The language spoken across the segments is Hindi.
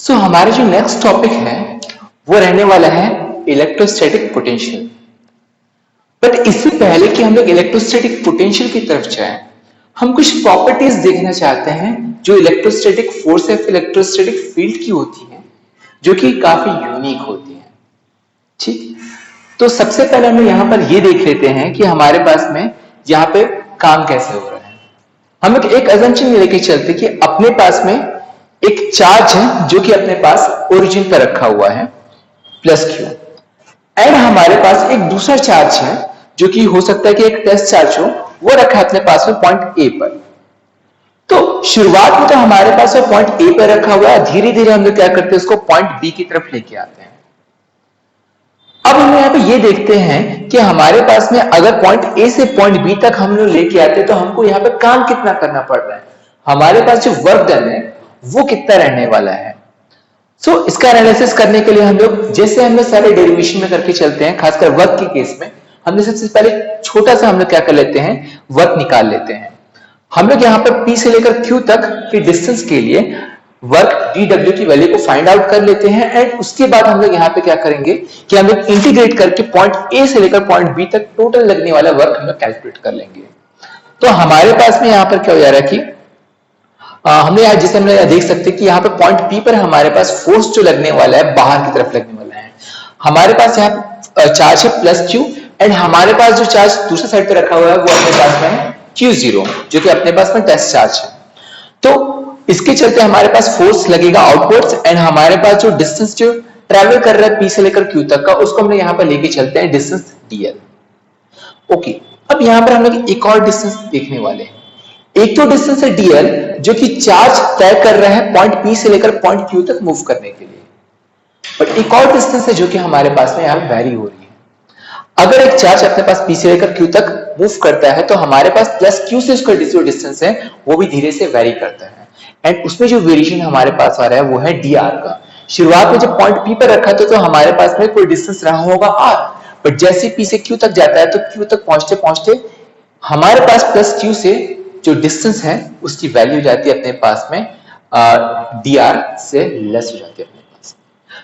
हमारा जो नेक्स्ट टॉपिक है वो रहने वाला है इलेक्ट्रोस्टैटिक पोटेंशियल। बट इससे पहले कि हम लोग इलेक्ट्रोस्टैटिक पोटेंशियल की तरफ जाएं, हम कुछ प्रॉपर्टीज देखना चाहते हैं जो इलेक्ट्रोस्टैटिक फोर्स या इलेक्ट्रोस्टैटिक फील्ड की होती है, जो कि काफी यूनिक होती है। ठीक, तो सबसे पहले हम यहाँ पर ये देख लेते हैं कि हमारे पास में यहाँ पे काम कैसे हो रहा है। हम लोग एक अजम्पशन लेके चलते कि अपने पास में एक चार्ज है जो कि अपने पास ओरिजिन पर रखा हुआ है प्लस क्यू, एंड हमारे पास एक दूसरा चार्ज है जो कि हो सकता है कि एक टेस्ट चार्ज हो, वो रखा है अपने पास में पॉइंट ए पर। तो शुरुआत में तो हमारे पास में पॉइंट ए पर रखा हुआ है, धीरे धीरे हम लोग क्या करते हैं उसको पॉइंट बी की तरफ लेके आते हैं। अब हम यहाँ पे ये देखते हैं कि हमारे पास में अगर पॉइंट ए से पॉइंट बी तक हम लोग लेके आते हैं तो हमको यहाँ पे काम कितना करना पड़ रहा है, हमारे पास जो वर्क डन है वो कितना रहने वाला है। इसका एनालिसिस करने के लिए हम लोग जैसे हम लोग सारे डेरिवेशन में करके चलते हैं, खासकर वर्क के केस में हमने सबसे पहले छोटा सा हम लोग क्या कर लेते हैं, वर्क निकाल लेते हैं। हम लोग यहाँ पर P से लेकर Q तक के डिस्टेंस के लिए वर्क dw की वैल्यू को फाइंड आउट कर लेते हैं, एंड उसके बाद हम लोग यहाँ पे क्या करेंगे कि हम लोग इंटीग्रेट करके पॉइंट A से लेकर पॉइंट B तक टोटल लगने वाला वर्क हम लोग कैलकुलेट कर लेंगे। तो हमारे पास में यहाँ पर क्या हो जा रहा है कि हमने यहाँ जैसे हम देख सकते हैं कि यहाँ पे पॉइंट P पर हमारे पास फोर्स जो लगने वाला है बाहर की तरफ लगने वाला है। हमारे पास यहाँ चार्ज है प्लस Q, एंड हमारे पास जो चार्ज दूसरे साइड पे रखा हुआ है वो अपने पास में है Q0 जो कि अपने पास में टेस्ट चार्ज है। तो इसके चलते हमारे पास फोर्स लगेगा आउटवर्ड्स, एंड हमारे पास जो डिस्टेंस जो ट्रेवल कर रहा है P से लेकर Q तक का उसको हमने यहाँ पर लेके चलते हैं डिस्टेंस dl। ओके, अब यहाँ पर हम लोग एक और डिस्टेंस देखने वाले हैं। एक तो डिस्टेंस है dl जो कि चार्ज तय कर रहा है पॉइंट P से लेकर पॉइंट Q तक मूव करने के लिए, बट एक और डिस्टेंस है जो कि हमारे पास में यहाँ वेरी हो रही है। अगर एक चार्ज अपने पास P से लेकर Q तक मूव करता है तो हमारे पास प्लस Q से उसका जो डिस्टेंस है वो भी धीरे से वेरी करता है, एंड उसमें जो वेरिएशन हमारे पास आ रहा है वो है dr का। शुरुआत में जब पॉइंट P पर रखा था तो हमारे पास में कोई डिस्टेंस रहा होगा r, बट जैसे P से Q तक जाता है तो Q तक पहुंचते पहुंचते हमारे पास प्लस Q से जो डिस्टेंस है उसकी वैल्यू जाती है अपने पास में dr से लेस हो जाती है अपने पास।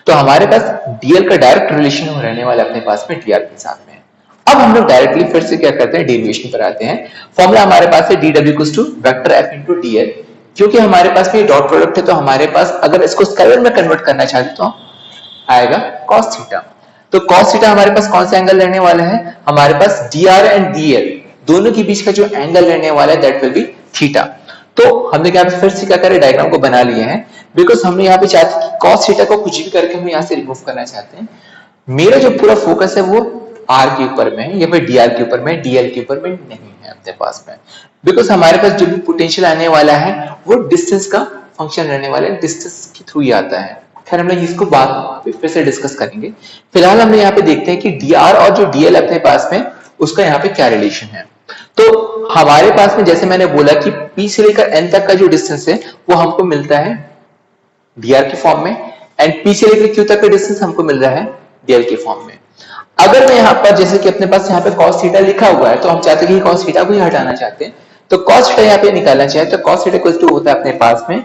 तो हमारे पास dl का डायरेक्ट रिलेशन रहने वाला अपने पास में dr के साथ में। अब हम लोग डायरेक्टली फिर से क्या करते हैं, डेरिवेशन पर आते हैं। फॉर्मूला हमारे पास है dw equals to vector f into dl। क्योंकि हमारे पास में डॉट प्रोडक्ट है तो हमारे पास अगर इसको स्केलर में कन्वर्ट करना चाहते तो आएगा cos थीटा। तो cos थीटा हमारे पास कौन सा एंगल रहने वाला है, हमारे पास dr एंड dl दोनों के बीच का जो एंगल रहने वाला है दैट विल बी थीटा। तो हमने यहाँ पे फिर से क्या करें, डायग्राम को बना लिए हैं, बिकॉज हमने यहाँ पे चाहते हैं कि cos थीटा को कुछ भी करके हम यहाँ से रिमूव करना चाहते हैं। मेरा जो पूरा फोकस है वो r के ऊपर में है या फिर dr के ऊपर में, dl के ऊपर में नहीं है अपने पास में, बिकॉज हमारे पास जो भी पोटेंशियल आने वाला है वो डिस्टेंस का फंक्शन रहने वाला है, डिस्टेंस के थ्रू ही आता है। खैर हम लोग इसको बाद फिर से डिस्कस करेंगे। फिलहाल हमने यहाँ पे देखते हैं कि dr और जो dl अपने पास में उसका यहाँ पे क्या रिलेशन है। तो हमारे पास में जैसे मैंने बोला कि P से लेकर N तक का जो डिस्टेंस है वो हमको मिलता है dr के फॉर्म में, एंड P से लेकर Q तक का डिस्टेंस हमको मिल रहा है dl के फॉर्म में। अगर मैं यहाँ पर जैसे कि अपने पास यहाँ पे cos थीटा लिखा हुआ है तो हम चाहते हैं कि cos थीटा को ही हटाना चाहते हैं, तो cos थीटा यहाँ पे निकालना चाहे तो cos थीटा इक्वल टू होता है अपने पास में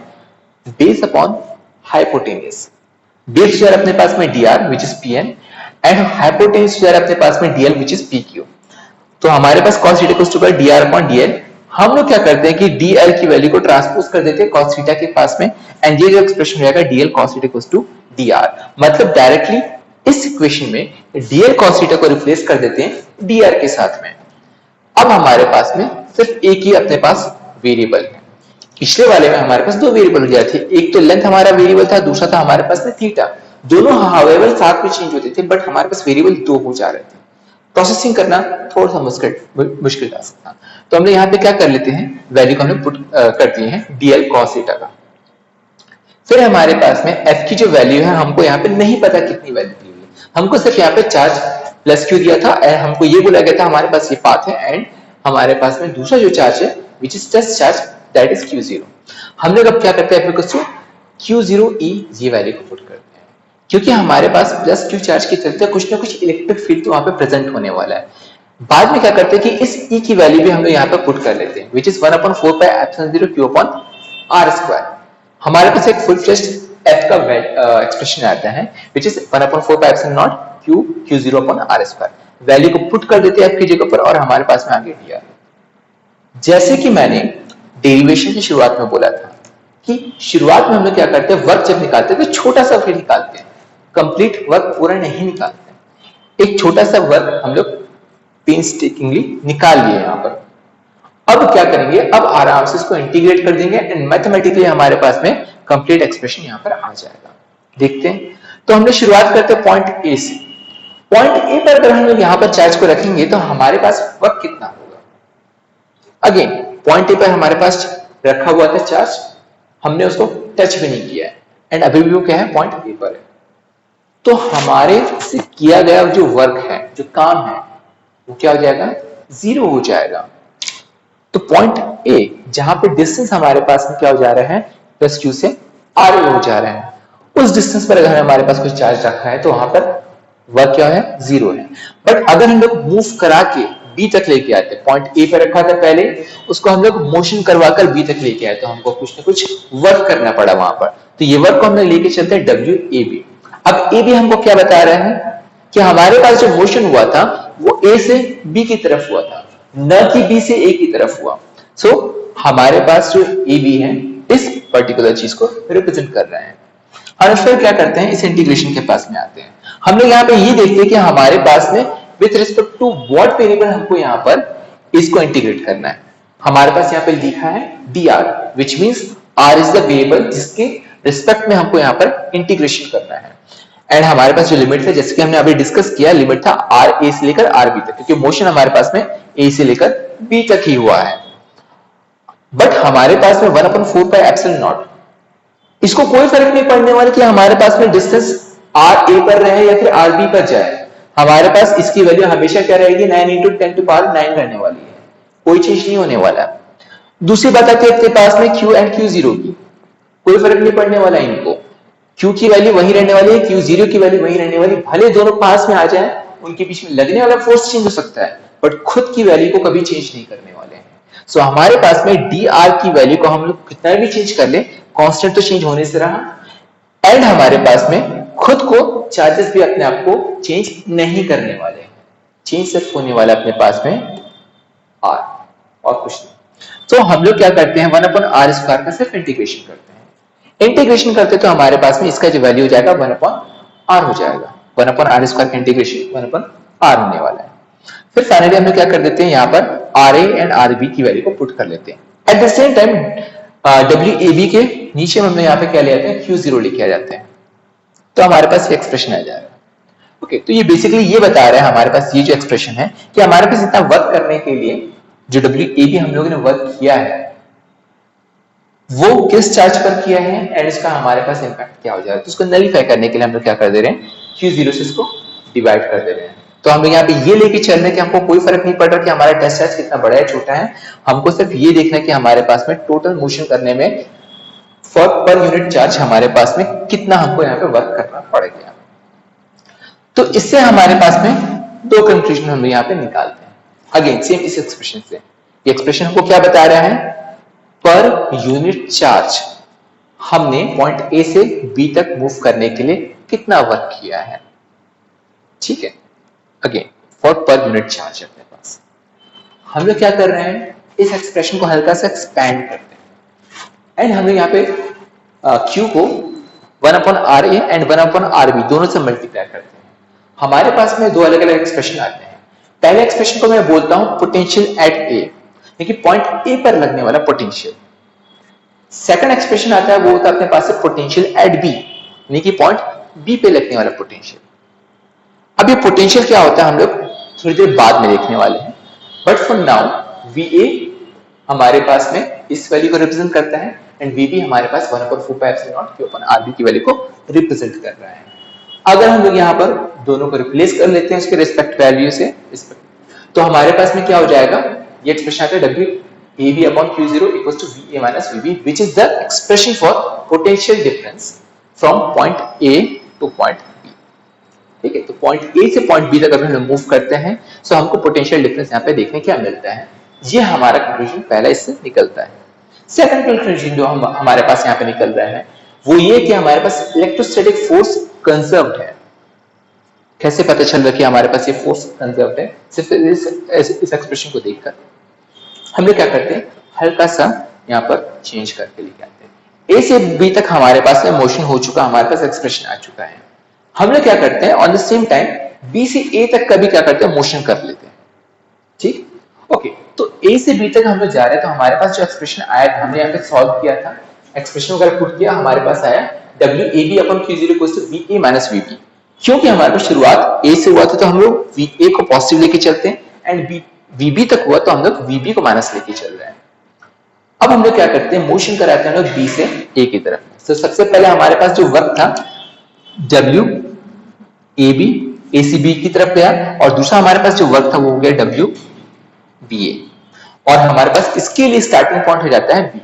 बेस अपॉन हाइपोटेन्यूज। बेस जो है अपने पास में dr which is pn and hypotenuse जो है अपने पास में dl which is pq। तो हमारे पास cos theta equal to dr upon dl। हम लोग क्या करते हैं कि dl की वैल्यू को ट्रांसपोज कर देते हैं cos थीटा के पास में, एंड ये जो एक्सप्रेशन रहेगा dl cos theta equal to dr। मतलब डायरेक्टली इस इक्वेशन में dl cos थीटा को रिप्लेस कर देते हैं dr के साथ में। अब हमारे पास में सिर्फ एक ही अपने पास वेरिएबल है। पिछले वाले में हमारे पास दो वेरिएबल हो जाते थे, एक तो लेंथ हमारा वेरिएबल था, दूसरा था हमारे पास में थीटा। दोनों हाउएवर साथ में चेंज होते थे, बट हमारे पास वेरिएबल दो हो जा रहे थे। प्रोसेसिंग करना थोड़ा सा मुश्किल टास्क था, तो हमने यहाँ पे क्या कर लेते हैं, वैल्यू को हमने पुट कर दिए हैं dl cos थीटा का। फिर हमारे पास में f की जो वैल्यू है हमको यहाँ पे नहीं पता कितनी वैल्यू दी हुई है, हमको सिर्फ यहाँ पे चार्ज प्लस क्यू दिया था, एंड हमको ये बोला गया था हमारे पास ये पाथ है, एंड हमारे पास में दूसरा जो चार्ज है which is test charge that is Q0। हम लोग अब क्या करते हैं, Q0e ये वैल्यू को पुट करते हैं, क्योंकि हमारे पास प्लस क्यू चार्ज के चलते कुछ ना कुछ इलेक्ट्रिक फील्ड तो वहां पे प्रेजेंट होने वाला है। बाद में क्या करते हैं कि इस E की वैल्यू भी हम लोग यहाँ पे पुट कर लेते हैं which is 1/4 pi epsilon 0 Q/r²। हमारे पास एक फुल फ्लेश्ड F का एक्सप्रेशन आता है विच इज 1/4πε0 Q0/r²। वैल्यू को पुट कर देते हैं F की जगह पर और हमारे पास में आगे dr। जैसे कि मैंने डेरिवेशन की शुरुआत में बोला था कि शुरुआत में हम लोग क्या करते हैं, वर्क जब निकालते हैं तो छोटा सा वर्क निकालते हैं, कंप्लीट वर्क पूरा नहीं निकालते। एक छोटा सा वर्क हम लोग पेनस्टेकिंगली निकाल लिए यहां पर। अब क्या करेंगे, अब आराम से इसको इंटीग्रेट कर देंगे एंड मैथमेटिकली हमारे पास में कंप्लीट एक्सप्रेशन यहां पर आ जाएगा। देखते हैं, तो हम लोग शुरुआत करते हैं पॉइंट ए से। पॉइंट ए पर अगर हम लोग यहां पर चार्ज को रखेंगे तो हमारे पास वर्क कितना होगा। अगेन पॉइंट ए पर हमारे पास रखा हुआ था चार्ज, हमने उसको टच भी नहीं किया है एंड अभी भी वो क्या है, पॉइंट ए पर है। तो हमारे से किया गया जो वर्क है, जो काम है, वो क्या हो जाएगा, 0 हो जाएगा। तो पॉइंट ए जहां पे डिस्टेंस हमारे पास में क्या हो जा रहा है, प्लस क्यू से आर हो जा रहा है, उस डिस्टेंस पर अगर हमारे पास कुछ चार्ज रखा है तो वहां पर वर्क क्या है, 0 है। बट अगर हम लोग मूव करा के बी तक लेके आते, पॉइंट ए पर रखा था पहले, उसको हम लोग मोशन करवाकर बी तक लेके आए तो हमको कुछ ना कुछ वर्क करना पड़ा वहां पर। तो ये वर्क को हम लोग लेके चलते हैं डब्ल्यू ए बी। अब ए बी हमको क्या बता रहा है कि हमारे पास जो मोशन हुआ था वो ए से बी की तरफ हुआ था, न कि बी से ए की तरफ हुआ। सो हमारे पास जो ए बी है इस पर्टिकुलर चीज को रिप्रेजेंट कर रहे हैं। हम फिर क्या करते हैं, इस इंटीग्रेशन के पास में आते हैं। हम लोग यहाँ पे ये देखते हैं कि हमारे पास में with respect to what variable हमको यहाँ पर इसको इंटीग्रेट करना है। हमारे पास यहाँ पे लिखा है dr, which means r is the variable जिसके रिस्पेक्ट में हमको यहाँ पर इंटीग्रेशन करना है। एंड हमारे पास जो लिमिट है, जैसे कि हमने अभी डिस्कस किया, लिमिट था आर ए से लेकर आर बी तक, क्योंकि मोशन हमारे पास में ए से लेकर बी तक ही हुआ है। बट हमारे पास में 1/4πε0, इसको कोई फर्क नहीं पड़ने वाला कि हमारे पास में डिस्टेंस आर ए पर रहे या फिर आर बी पर जाए, हमारे पास इसकी वैल्यू हमेशा क्या रहेगी, 9 × 10⁻9 रहने वाली है, कोई चीज नहीं होने वाला। दूसरी बात आती है आपके पास में Q एंड Q0 की, कोई फर्क नहीं पड़ने वाला इनको। Q की वैल्यू वही रहने वाली है, Q0 की वैल्यू वही रहने वाली, भले दोनों पास में आ जाए, उनके बीच में लगने वाला फोर्स चेंज हो सकता है बट खुद की वैल्यू को कभी चेंज नहीं करने वाले हैं। सो हमारे पास में dr की वैल्यू को हम लोग कितना भी चेंज कर ले, कांस्टेंट तो चेंज होने से रहा, एंड हमारे पास में खुद को चार्जेस भी अपने आप को चेंज नहीं करने वाले, चेंज सिर्फ होने वाला अपने पास में r और कुछ नहीं। तो हम लोग क्या करते हैं, 1/r² का सिर्फ इंटीग्रेशन करते हैं। इंटीग्रेशन करते तो हमारे पास में इसका जो वैल्यू हो जाएगा 1/r हो जाएगा, 1/r² का इंटीग्रेशन 1/r होने वाला है। फिर फाइनली हम लोग क्या कर देते हैं, यहाँ पर R A and R B की वैल्यू को पुट कर लेते हैं। At the same time W A B के नीचे हम यहाँ पे क्या ले आते हैं, Q0 लेके आ जाते हैं, तो हमारे पास ये एक्सप्रेशन आ जाएगा। ओके, तो ये बेसिकली ये बता रहा है हमारे पास ये जो एक्सप्रेशन है कि हमारे पास इतना वर्क करने के लिए जो डब्ल्यू ए बी हम लोगों ने वर्क किया है वो किस चार्ज पर किया है एंड इसका हमारे पास इंपैक्ट क्या हो जाएगा। तो उसको नलीफाई करने के लिए हम लोग क्या कर दे रहे हैं, Q0 से इसको डिवाइड कर दे रहे हैं। तो हम लोग यहाँ पे ये लेके चल रहे हैं कि हमको कोई फर्क नहीं पड़ रहा कि हमारा टेस्ट चार्ज कितना बड़ा है छोटा है, हमको सिर्फ ये देखना है कि हमारे पास में टोटल मोशन करने में पर यूनिट चार्ज हमारे पास में कितना हमको यहाँ पे वर्क करना पड़ेगा। तो इससे हमारे पास में दो कंक्लूजन हम यहाँ पे निकालते हैं। अगेन सेम इस एक्सप्रेशन से, ये एक्सप्रेशन हमको क्या बता रहा है, पर यूनिट चार्ज हमने पॉइंट ए से बी तक मूव करने के लिए कितना वर्क किया है। ठीक है, अगेन फॉर पर यूनिट चार्ज अपने पास हम लोग क्या कर रहे हैं, इस एक्सप्रेशन को हल्का सा एक्सपैंड करते हैं एंड हम लोग यहाँ पे Q को 1/RA एंड 1/RB दोनों से मल्टीप्लाई करते हैं। हमारे पास में दो अलग अलग एक्सप्रेशन आते हैं। पहले एक्सप्रेशन को मैं बोलता हूं पोटेंशियल एट ए, यानी पॉइंट ए पर लगने वाला पोटेंशियल। सेकंड एक्सप्रेशन आता है वो होता है अपने पास से पोटेंशियल एट बी, यानी कि पॉइंट बी पे लगने वाला पोटेंशियल। अब ये पोटेंशियल क्या होता है हम लोग थोड़ी देर बाद में देखने वाले हैं, बट फॉर नाउ VA हमारे पास में इस वैल्यू को रिप्रेजेंट करता है एंड VB हमारे पास 1/4πε0 Q/RB की वैल्यू को रिप्रेजेंट कर रहा है। अगर हम लोग यहाँ पर दोनों को रिप्लेस कर लेते हैं उसके रिस्पेक्ट वैल्यू से, तो हमारे पास में क्या हो जाएगा, ये एक्सप्रेशन आता है WAB/Q0 = VA - VB, which is the expression for potential difference from point A to point B। ठीक है, तो पॉइंट ए से पॉइंट बी तक अगर हम मूव करते हैं तो हमको पोटेंशियल डिफरेंस यहाँ पे देखने क्या मिलता है, ये हमारा कंक्लूजन पहला इससे निकलता है। सेकंड कंक्लूजन जो हमारे पास यहाँ पे निकल रहा है वो ये कि हमारे पास इलेक्ट्रोस्टैटिक फोर्स कंजर्व्ड है। कैसे पता चल रहा कि हमारे पास ये फोर्स कंजर्व्ड है? सिर्फ इस एक्सप्रेशन को देखकर हम लोग क्या करते हैं, हल्का सा यहाँ पर चेंज करके लेके आते हैं। ए से बी तक हमारे पास में मोशन हो चुका, हमारे पास एक्सप्रेशन आ चुका है। हम लोग क्या करते हैं, on the same time B से ए तक का भी क्या करते हैं, मोशन कर लेते हैं। ठीक, ओके। तो ए से बी तक हम लोग जा रहे हैं, तो हमारे पास जो एक्सप्रेशन आया, हमने यहाँ पे सॉल्व किया था, एक्सप्रेशन वगैरह पुट किया, हमारे पास आया WAB upon Q0 equals to VA minus VB। क्योंकि हमारे पास शुरुआत ए से हुआ था, तो हम लोग VA को पॉजिटिव लेके चलते हैं, एंड VB तक हुआ तो हम लोग VB को माइनस लेके चल रहे हैं। अब हम लोग क्या करते हैं, मोशन कराते हैं हम लोग बी से ए की तरफ। तो सबसे पहले हमारे पास जो वर्क था WAB ए से बी की तरफ गया, और दूसरा हमारे पास जो वर्क था वो हो गया WBA, और हमारे पास इसके लिए स्टार्टिंग पॉइंट हो जाता है बी।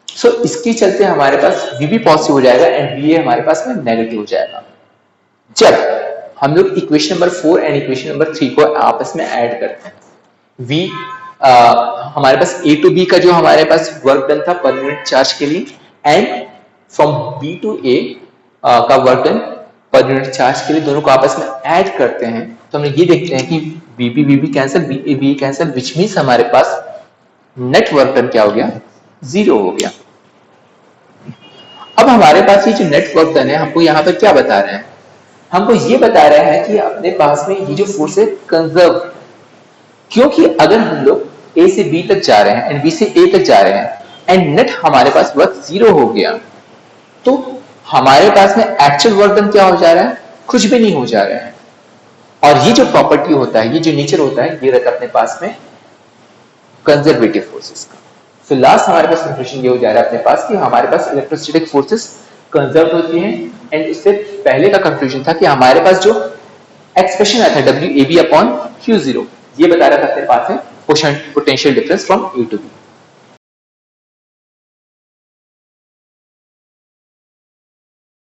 सो इसके चलते हमारे पास VB पॉजिटिव हो जाएगा एंड BA हमारे पास में नेगेटिव हो जाएगा। जब हम लोग equation number 4 and equation number 3 को आपस में ऐड करते हैं, हमारे पास A टू B का जो हमारे पास वर्क डन था पर यूनिट चार्ज के लिए, and from B to A का वर्क डन पर यूनिट चार्ज के लिए, दोनों को आपस में ऐड करते हैं, तो हम ये देखते हैं कि VB cancel, BA cancel, which means हमारे पास नेट वर्क डन क्या हो गया, 0 हो गया। अब हमारे पास ये जो नेट वर्क डन है, हमको यहाँ पर क्या बता रहे हैं, हमको ये बता रहे हैं कि अपने पास में ये जो फोर्स है कंजर्व, क्योंकि अगर हम लोग A से B तक जा रहे हैं एंड B से A तक जा रहे हैं एंड नेट हमारे पास वर्क 0 हो गया, तो हमारे पास में एक्चुअल वर्क डन क्या हो जा रहा है, कुछ भी नहीं हो जा रहा है। और ये जो प्रॉपर्टी होता है, ये जो नेचर होता है, ये रहता है अपने पास में कंजर्वेटिव फोर्सेस का। तो लास्ट हमारे पास कंक्लूजन ये हो जा रहा है अपने पास कि हमारे पास इलेक्ट्रोस्टैटिक फोर्सेस कंजर्व होती हैं, एंड इससे पहले का कंक्लूजन था कि हमारे पास जो एक्सप्रेशन आया था WAB अपॉन Q0, ये बता रहा था अपने पास है potential difference from A to B।